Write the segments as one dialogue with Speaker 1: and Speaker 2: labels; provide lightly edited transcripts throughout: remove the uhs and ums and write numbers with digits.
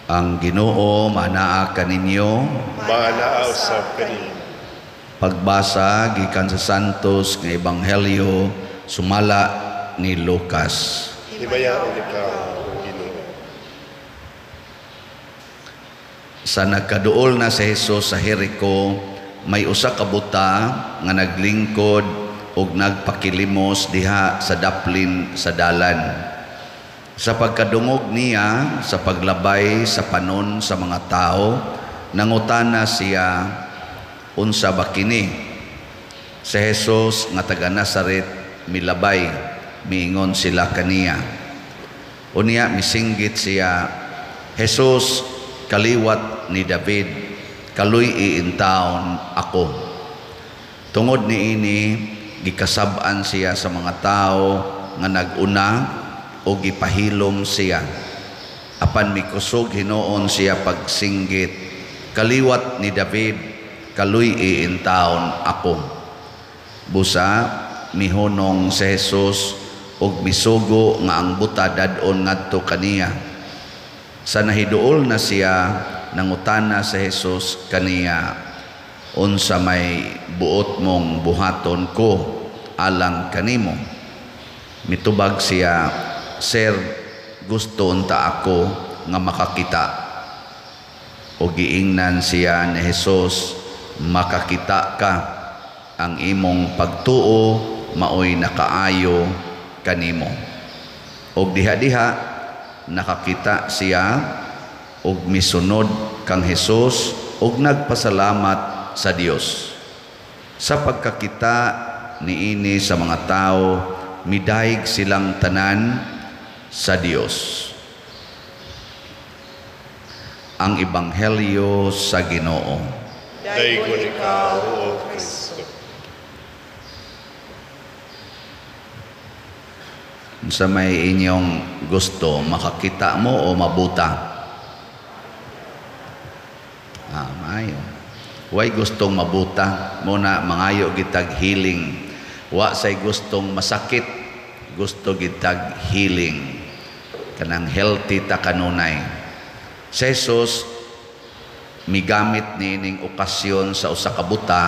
Speaker 1: Ang Ginoo manaa kaninyo.
Speaker 2: Manaa usab kaninyo.
Speaker 1: Pagbasa gikan sa Santos nga Ebanghelyo sumala ni Lucas.
Speaker 2: Himayaon ikaw, O Ginoo.
Speaker 1: Sa nagkaduol na si Jesus sa Jerico, may usa ka buta nga naglingkod ug nagpakilimos diha sa daplin sa dalan. Sa pagkadungog niya sa paglabay sa panon sa mga tao, nangutana siya, unsa ba kini? Si Jesus nga taga Nazaret milabay, miingon sila kaniya. Unya misinggit siya, Jesus, kaliwat ni David, kaluy iintaon ako. Tungod niini, gikasab-an siya sa mga tao nga naguna o gipahilom siya. Apan mikusog hinuon siya pagsinggit, kaliwat ni David, kaluy iintaon ako. Busa mihunong si Jesus ug misugo nga ang buta dadon ngadto kaniya. Sa nahiduol na siya, nangutana si Jesus kaniya, unsa may buot mong buhaton ko alang kanimo? Mitubag siya, Sir, gusto unta ako nga makakita. O giingnan siya ni Jesus, makakita ka, ang imong pagtuo maoy nakaayo kanimo. Og diha-diha nakakita siya og misunod kang Jesus og nagpasalamat sa Dios. Sa pagkakita niini sa mga tao, midayeg silang tanan sa Dios. Ang Ebanghelyo sa Ginoo.
Speaker 2: Daygon ikaw, O Kristo.
Speaker 1: Sa may inyong gusto, makakita mo o mabuta? Maayo. Way gustong mabuta, muna mangayo gitag healing. Wa say gustong masakit, gusto gitag healing. Kanang healthy ta kanunay. Si Jesus migamit niining okasyon sa usa ka buta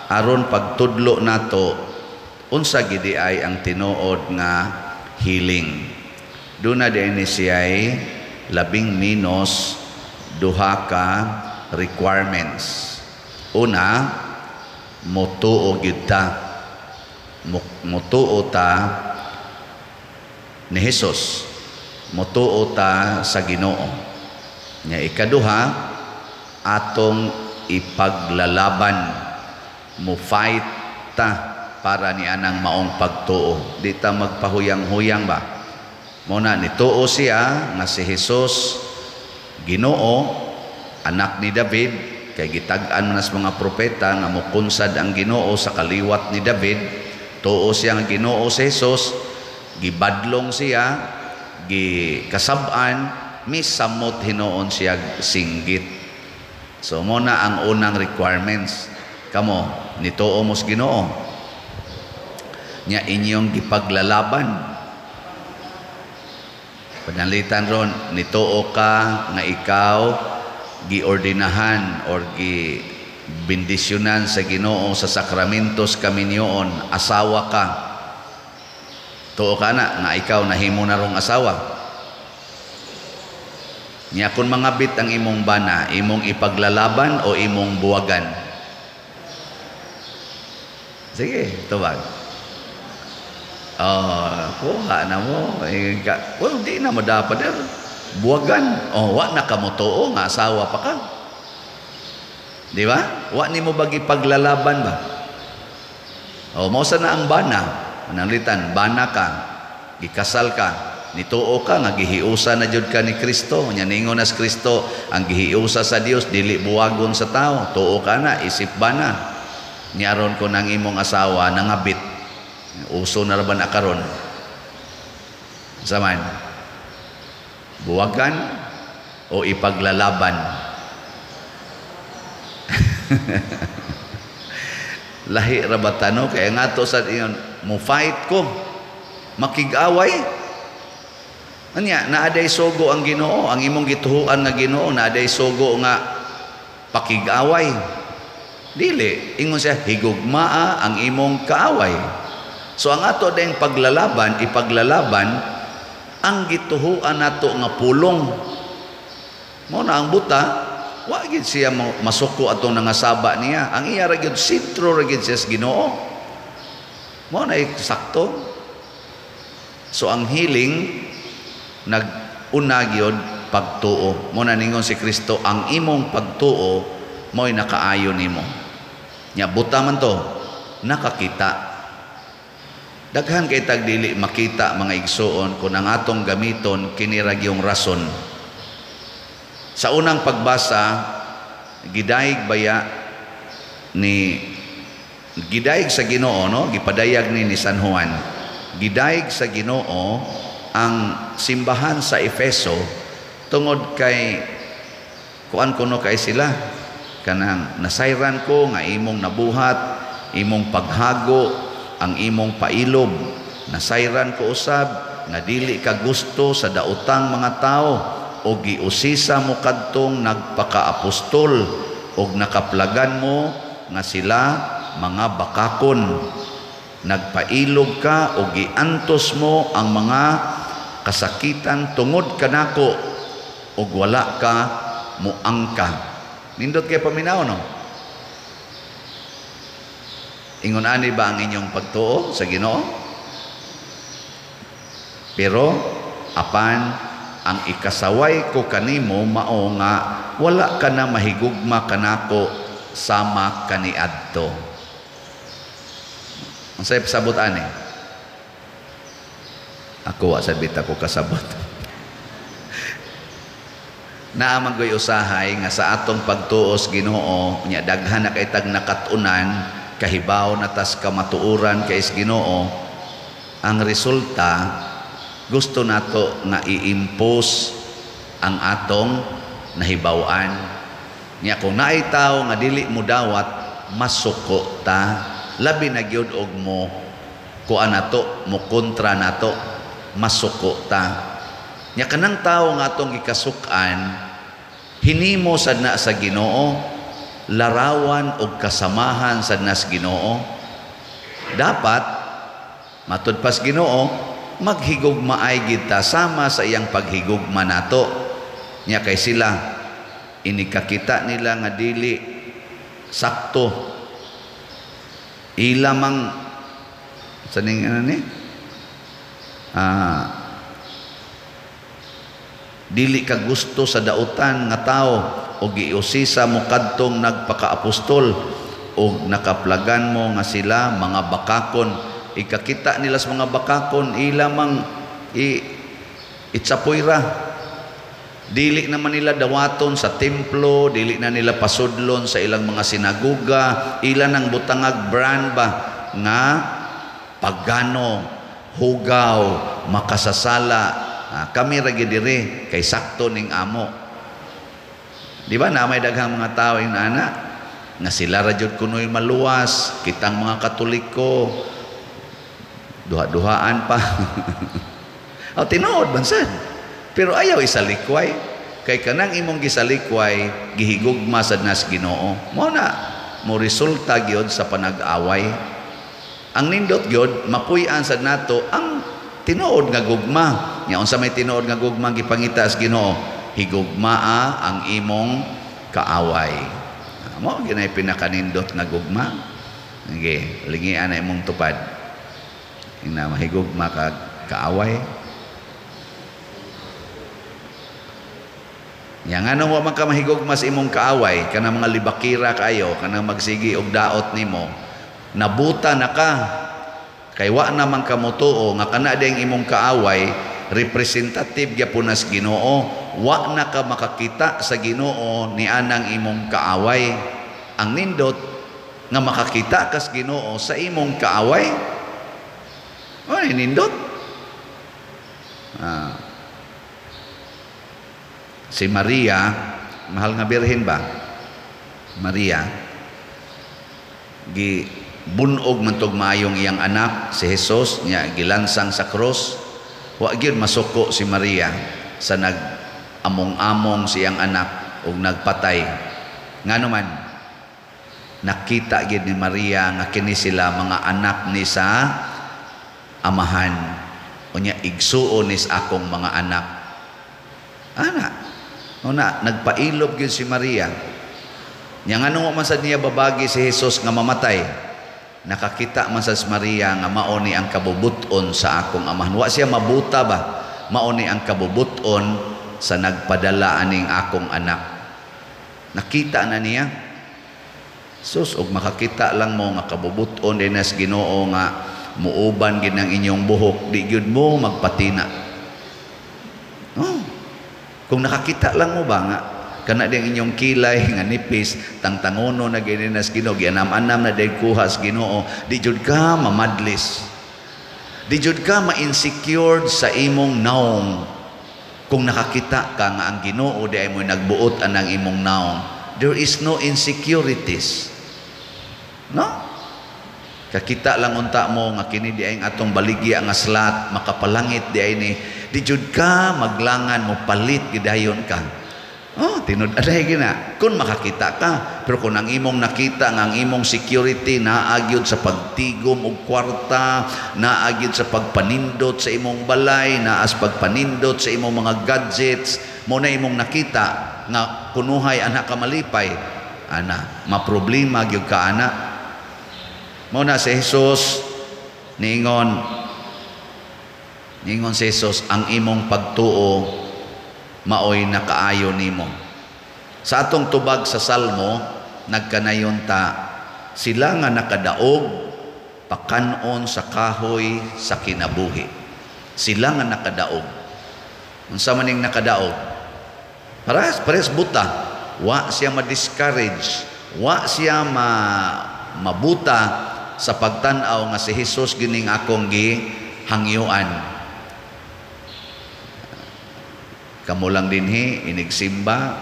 Speaker 1: aron pagtudlo nato unsa gid ay ang tinuod nga healing. Duna dinhi siya'y labing minos duha ka requirements. Una, motuo gyud ta. Motuo ta ni Jesus. Motuo ta sa Ginoo. Nya ikaduha, atong ipaglalaban, mo fight ta para ni anang maong pagtuo. Di ta magpahuyang-huyang ba? Muna nituo siya nga si Jesus Ginoo, anak ni David, kay gitag-an man sa mga propeta nga mukunsad ang Ginoo sa kaliwat ni David. Tuo siya nga Ginoo si Jesus, gibadlong siya, gikasab-an, misamot hinuon siya singgit. So muna ang unang requirements. Kamo, nituo mo sa Ginoo. Nya inyong gipaglalaban. Panalitan ron, nituo ka nga ikaw giordinahan or gibindisyonan sa Ginoo sa sakramentos kaminyoon, asawa ka. Tuo ka na nga ikaw nahimo na rong asawa. Nya kung mangabit ang imong bana, imong ipaglalaban o imong buwagan? Sige, tubag. Kuha na mo. Well, di na mo dapat. Buwagan. Wa na ka mo tuo nga asawa pa ka. Di ba? Wa ni mo bagi paglalaban ba? Mausa na ang bana. Manalitan, bana ka. Gikasal ka. Nituo ka nga gihiusa na jud ka ni Kristo. Nya ningon as Kristo, ang gihiusa sa Dios dili buwagon sa tao. Tuo ka na, isip bana. Niaron ko nang imong asawa nangabit. Uso na raban akaron. Saman. Buwagan o ipaglalaban? Lahi ra ba tanong kay ngato sa ingon mo fight ko makig-away. Anya, naaday sugo ang Ginoo, ang imong gituhuan nga Ginoo, naaday sugo nga pakig-away. Dili, ingon siya, higugmaa ang imong kaaway. So ang ato dayang paglalaban, ipaglalaban, ang gituhuan nato nga pulong. Mo na ang buta, wa gid siya masuko atong nangasaba niya. Ang iya ra gyud sentro ra gyud siya sa Ginoo. Mo na sakto. So ang healing nag-una gyud pagtuo. Mo na ningon si Kristo, ang imong pagtuo mo'y nakaayo nimo. Nya buta man to, nakakita. Daghan kay tag dili makita mga igsoon kung ang atong gamiton kini ra gyung rason. Sa unang pagbasa, gidayeg baya ni gidayeg sa Ginoo, no? Gipadayag ni San Juan. Gidayeg sa Ginoo ang simbahan sa Efeso tungod kay kuan kuno kay sila kanang nasayran ko nga imong nabuhat, imong paghago, ang imong pailob. Nasayran ko usab nga dili ka gusto sa daotang mga tao o giusisa mo kadtong nagpakaapostol og nakaplagan mo nga sila mga bakakon. Nagpailog ka o giantos mo ang mga kasakitan tungod kanako ug wala ka muangka. Nindot kay paminaw, no? Ingon ani ba ang inyong pagtuo sa Ginoo? Pero apan ang ikasaway ko kanimo mao nga wala ka na mahigugma kanako sama kaniadto. Ang say pasabot ani. Ako wa sabit ako kasabot. Naamang ko'y usahay nga sa atong pagtuos Ginoo nya daghan na kay tag nakatunan kahibaw na tas kamatuuran kay Ginoo. Ang resulta gusto nato nga i-impose ang atong nahibaw-an. Nya kung naay tawo nga dili mo dawat masuko ta, labi na gyud og mo kuan nato, mo kontra nato, masuko ta. Nya kanang tawo nga atong gikasuk-an hinimo sad na sa Ginoo, larawan og kasamahan sad na sa Ginoo. Dapat matud pas Ginoo maghigugmaay gid ta sama sa iyang paghigugma nato. Nya kay sila inikakita nila nga dili sakto. Ilamang saning ano ni? Dili ka gusto sa dautan nga tao o giusisa mo kadtong nagpakaapostol o nakaplagan mo nga sila mga bakakon. Ikakita nila sa mga bakakon ilamang itsapoy ra. Dili naman nila dawaton sa templo, dili na nila pasudlon sa ilang mga sinaguga, ilan ang butangag brand ba nga pagano, hugaw, makasasala. Kami ra gid diri kay sakto ning amo. Di ba na may daghang mga tao ana nga sila ra jud kunoy maluwas, kitang mga Katoliko duha-duhaan pa. O tinuod man sad. Pero ayaw isalikway. Kay kanang imong gisalikway, gihigugma sad nas Ginoo. Mao na mo resulta gyud sa panag-away. Ang nindot gyud mapuy-an sad nato ang tinuod nga gugma. Nya unsa may tinuod nga gugma gipangita sa Ginoo? Higugmaa ang imong kaaway. Mao ginay pinakanindot nga gugma. Okay, lingian na imong tupad. Ina mahigugma ka kaaway. Yang ano wa man ka mahigugma sa imong kaaway, kana mga libakira kayo, kana magsigi og daot nimo, nabuta na ka. Kay wa naman ka motuo nga kana ding imong kaaway, representative gyapon nas Ginoo. Wa na ka makakita sa Ginoo ni anang imong kaaway. Ang nindot nga makakita kas Ginoo sa imong kaaway. Ay nindot. Si Maria, mahal nga birhen ba? Maria, bunog man tog maayong iyang anak si Jesus, niya gilansang sa cross. Wa gyud masuko si Maria sa nag-among-among siyang anak ug nagpatay. Ngano man nakita gyud ni Maria nga kini sila mga anak ni sa amahan. Unya igsuon ni sa akong mga anak. Una nagpailob gyud si Maria. Nya ngano man sad niya babagi si Jesus nga mamatay. Nakakita man sa Maria nga mao ni ang kabubuton sa akong amahan. Wa siya mabuta ba? Mao ni ang kabubuton sa nagpadala aning akong anak. Nakita na niya. Sus, og makakita lang mo nga kabubuton din as Ginoo nga muuban gid ang inyong buhok, di gyud mo magpatina. Kung nakakita lang mo ba nga kana diyang inyong kilay nga nipis tangtangono na gininas Ginoo, gianam-anam na day kuha sa Ginoo, di jud ka mamadlis, di jud ka ma-insecure sa imong naong. Kung nakakita ka nga ang Ginoo di ay mo nagbuot anang imong naong, there is no insecurities, no? Kakita lang unta mo nga kini di ay atong baligya nga slat makapalangit di ay ni, di jud ka maglangan mo palit gidayon ka. Tinud aday gina kung makakita ka. Pero kung ang imong nakita nga ang imong security naagyod sa pagtigom og kwarta, naagyod sa pagpanindot sa imong balay, naas pagpanindot sa imong mga gadgets, mo na imong nakita nga kunuhay anak ka malipay, maproblema gyud ka ana. Mo na si Jesus niingon si Jesus, ang imong pagtuo maoy nakaayo nimo. Sa atong tubag sa Salmo nagkanayon ta, sila nga nakadaog pakanon sa kahoy sa kinabuhi. Sila nga nakadaog. Unsa man ning nakadaog? Pares buta. Wa siya ma-discourage, wa siya mabuta sa pagtan-aw nga si Jesus gining akong gihangyuan. Kamo lang dinhi inigsimba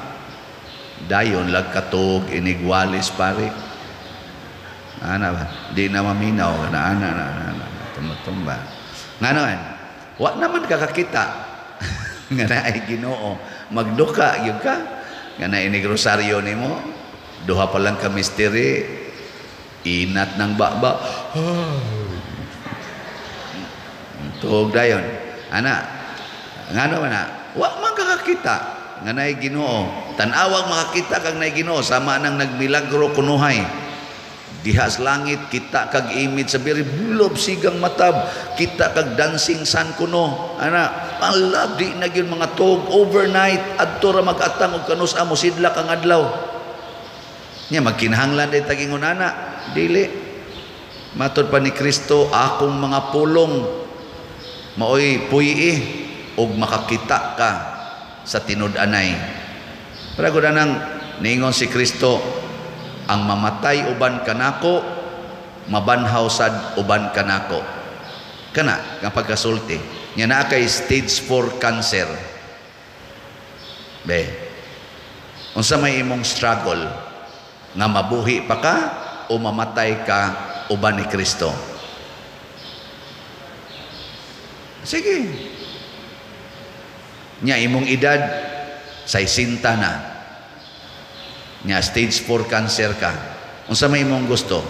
Speaker 1: dayon lagkatog inigwalis pare. Ba? Di na maminaw ana tumba. Nganoan? Wa naman kakakita nga naay Ginoo. Magduka gyud ka nga na inigrosaryo nimo. Duha pa lang ka misteri. Inat ng baba. Tuog dayon. Ngano man na? Wa man kakakita nga naay Ginoo. Tan-awag makakita kag naay Ginoo sama nang nagmilagro kunuhay. Diha sa langit kita kag image sa biri bulob sigang matab, kita kag dancing san kuno. Allah di na gyud mga tog overnight adto ra mag-atang og kanus amo sidla kang adlaw. Nya magkinahanglan day tagingon ana, dili. Matud pa ni Kristo, akong mga pulong maoy puyi og makakita ka sa tinud-anay. Pero gud nang ningon si Kristo, ang mamatay uban kanako, mabanhaw sad uban kanako. Kana nga pagkasulti. Nya naa kay stage 4 cancer. Unsa may imong struggle? Nga mabuhi pa ka o mamatay ka uban ni Kristo? Sige. Nya imong edad 60 na. Nya stage 4 cancer ka. Unsa may imong gusto?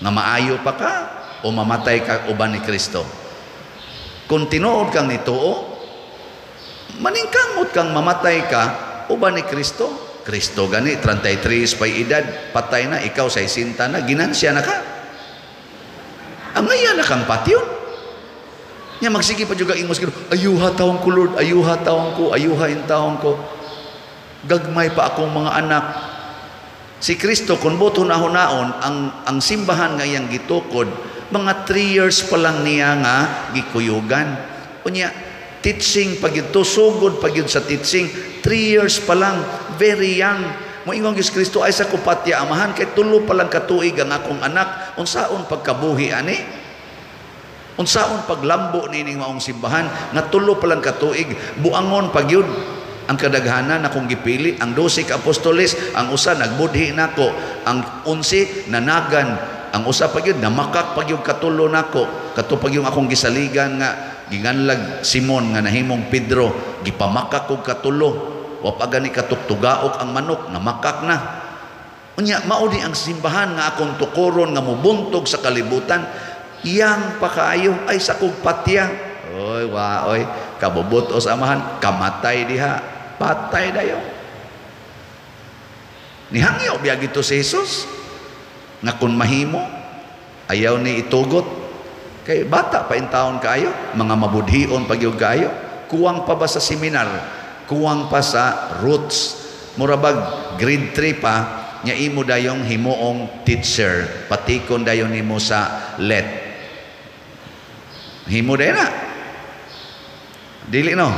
Speaker 1: Nga maayo pa ka o mamatay ka uban ni Kristo? Kung tinuod kang nituo, maningkamot kang mamatay ka uban ni Kristo. Kristo gani 33 pay edad, patay na, ikaw 60 na, ginansya na ka. Ang ngayon na kang patyon. Nya magsige pa juga ingos kino, ayuha taong ko Lord, ayuha taong ko, ayuhain taong ko. Gagmay pa akong mga anak. Si Kristo kun boto naon ang simbahan nga iyang gitukod, mga 3 years pa lang niya nga gikuyugan. Unya teaching pagyud to, sugod pagyud sa teaching, 3 years pa lang, very young. Moingon Gis Kristo ay sa kupatya amahan kay tulo pa lang katuig ang akong anak. Unsaon pagkabuhi ani? Unsaon paglambo nining maong simbahan nga tulo pa lang katuig, buangon pagyud ang kadaghanan akong gipili, ang 12 ka apostoles, ang usa nagbudhi nako, ang 11 nanagan, ang usa pagyud namakak pagyud katulo nako, kato pagyud akong gisaligan nga ginganlag Simon nga nahimong Pedro, gipamakak og katulo, wa pa gani katugtugaok ang manok, namakak na. Unya mao di ang simbahan nga akong tukuron nga mubuntog sa kalibutan, yang pakaayo ay sa kog patya. Oy, waoy, kabubot o samahan, kamatay diha, patay dayo. Nihangyo biya gito si Jesus nga kun mahimo ayaw ni itugot kay bata pa in taon kayo, mga mabudhion pagyud kayo, kuwang pa ba sa seminar, kuwang pa sa roots, murabag grade 3 pa nya imo dayong himuong teacher, patikon dayon nimo sa let, himo day na dili no.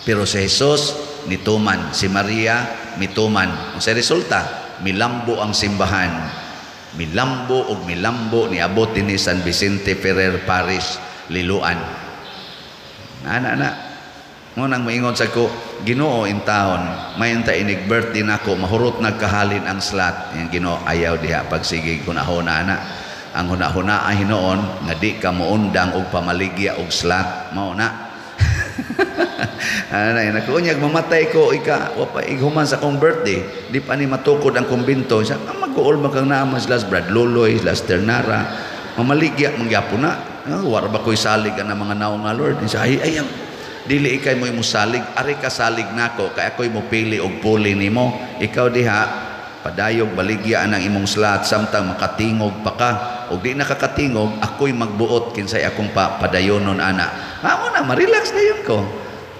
Speaker 1: Pero si Jesus nituman, si Maria mituman. Ang sa resulta, milambo ang simbahan. Milambo og milambo ni abot ni San Vicente Ferrer Parish, Liloan. Ana mo nang moingon sa ko, Ginoo in taon, may enta inig birthday nako, mahurot nagkahalin ang slot. Yang Ginoo ayaw diha pagsigig hunahuna na. Ang hunahuna ay hinoon nga di ka moundang og pamaligya og slot, mao na. Anay nakunyag mamatay ko ika wa pa ighuman sa kong birthday, di pa ni matukod ang kumbinto siya magkuol magang naman sila Brad Loloy, sila Ternara, mamaligya mangyapon na. War ba ko'y salig ang mga naong nga Lord? Siya ay dili ikay mo salig, ari ka salig nako kay ako'y mo pili og puli nimo. Ikaw diha padayog baligya ang imong slot samtang makatingog pa ka, og di nakakatingog ako'y magbuot kinsay akong padayonon ana. Amo na ma-relax dayon ko.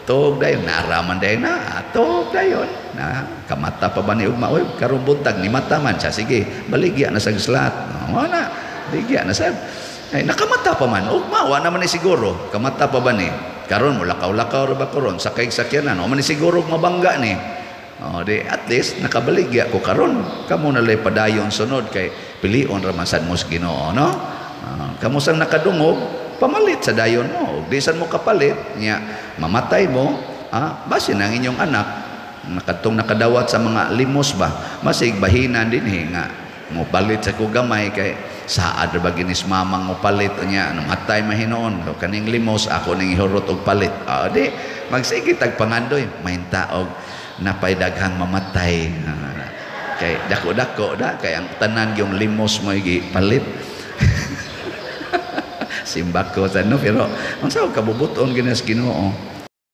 Speaker 1: Tog dayon naraman dayon na, tog dayon na kamata pa ba ni ugma, oy karon buntag ni mata man siya, sige baligya na sa slot. Amo na baligya na sa ay nakamata pa man ugma, wa naman ni siguro kamata pa ba ni karon mo lakaw-lakaw ra ba karon sa kay sakyanan, o man ni siguro mabangga ni. Oh, di at least nakabaligya ko karon, kamo na lay padayon sunod kay pilion ra man sad mo sa Ginoo, no? Kamo sang nakadungog pamalit sa dayon mo, di san mo kapalit nya mamatay mo, basin ang inyong anak nakatong nakadawat sa mga limos ba, masig bahinan din nga mo palit sa kugamay kay saad ba ginis mamang mo palit nya namatay mahinoon kaning limos ako ning ihurot og palit. Di magsige tag pangandoy mahinta og napay daghang mamatay kay dako-dako da kay ang tanan yung limos mo gi palit. Simbako sa no, pero ang sao kabubuton ginas Ginoo.